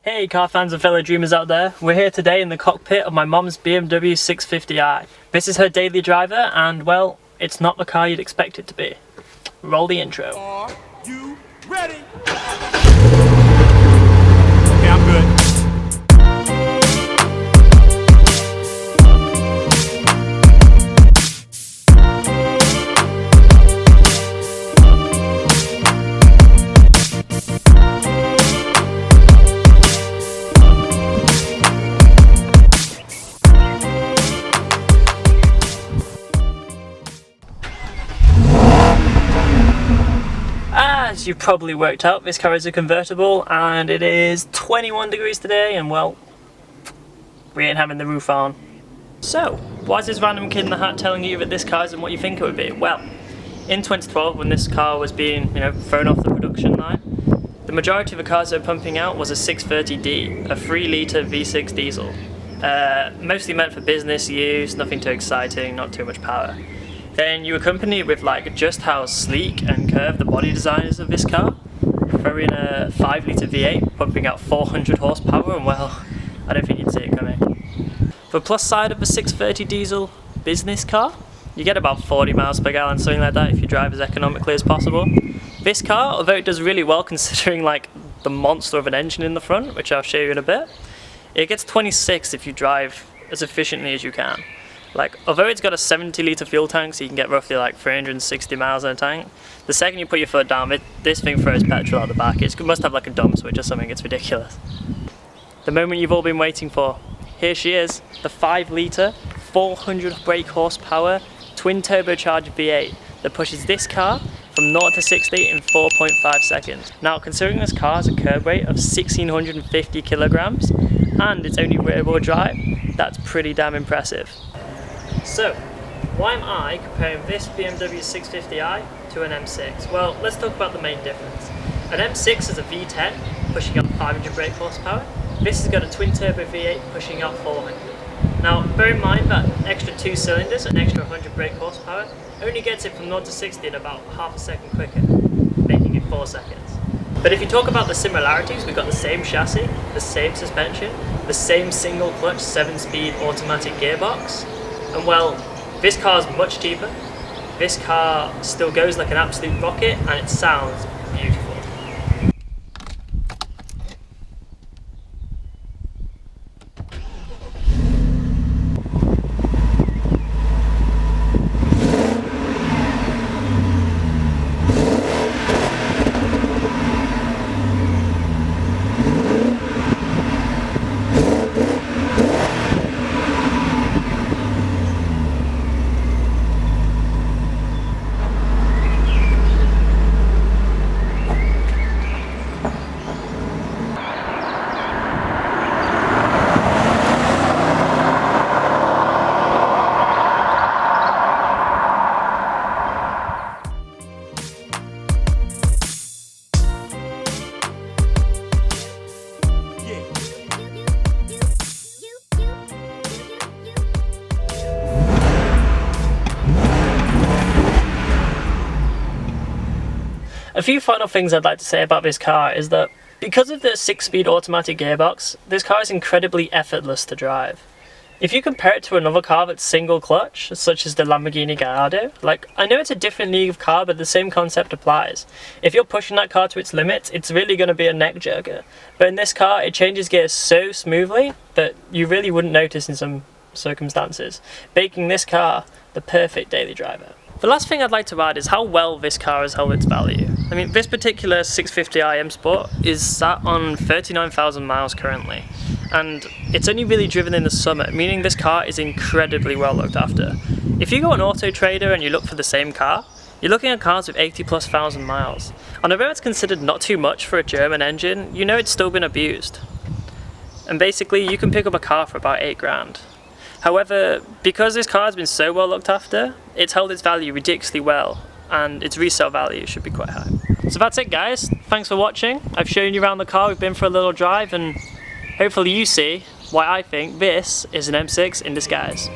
Hey car fans and fellow dreamers out there, we're here today in the cockpit of my mom's BMW 650i. This is her daily driver and, well, it's not the car you'd expect it to be. Roll the intro. Are you ready? Okay, I'm good. As you've probably worked out, this car is a convertible and it is 21 degrees today and, well, we ain't having the roof on. So, why is this random kid in the hat telling you that this car isn't what you think it would be? Well, in 2012 when this car was being, thrown off the production line, the majority of the cars they were pumping out was a 630D, a 3-litre V6 diesel. Mostly meant for business use, nothing too exciting, not too much power. Then you accompany it with just how sleek and curved the body design is of this car. Throw in a 5-litre V8 pumping out 400 horsepower and, well, I don't think you'd see it coming. The plus side of the 630 diesel business car, you get about 40 miles per gallon, something like that, if you drive as economically as possible. This car, although it does really well considering the monster of an engine in the front, which I'll show you in a bit, it gets 26 if you drive as efficiently as you can. Although it's got a 70-litre fuel tank, so you can get roughly 360 miles in a tank, the second you put your foot down, this thing throws petrol out the back. It must have a dump switch or something, it's ridiculous. The moment you've all been waiting for. Here she is, the 5-litre, 400 brake horsepower, twin turbocharged V8 that pushes this car from 0 to 60 in 4.5 seconds. Now, considering this car has a curb weight of 1,650 kilograms and it's only rear wheel drive, that's pretty damn impressive. So, why am I comparing this BMW 650i to an M6? Well, let's talk about the main difference. An M6 is a V10 pushing out 500 brake horsepower. This has got a twin turbo V8 pushing out 400. Now, bear in mind that extra 2 cylinders and extra 100 brake horsepower only gets it from 0 to 60 in about half a second quicker, making it 4 seconds. But if you talk about the similarities, we've got the same chassis, the same suspension, the same single clutch 7-speed automatic gearbox. And, well, this car is much cheaper, this car still goes like an absolute rocket, and it sounds beautiful. A few final things I'd like to say about this car is that because of the 6-speed automatic gearbox, this car is incredibly effortless to drive. If you compare it to another car that's single clutch, such as the Lamborghini Gallardo, I know it's a different league of car, but the same concept applies. If you're pushing that car to its limits, it's really going to be a neck jerker. But in this car, it changes gears so smoothly that you really wouldn't notice in some circumstances, making this car the perfect daily driver. The last thing I'd like to add is how well this car has held its value. I mean, this particular 650i M Sport is sat on 39,000 miles currently, and it's only really driven in the summer, meaning this car is incredibly well looked after. If you go on Auto Trader and you look for the same car, you're looking at cars with 80,000+ miles. And although it's considered not too much for a German engine, you know it's still been abused. And basically, you can pick up a car for about 8 grand. However, because this car has been so well looked after, it's held its value ridiculously well, and its resale value should be quite high. So that's it, guys. Thanks for watching. I've shown you around the car, we've been for a little drive, and hopefully you see why I think this is an M6 in disguise.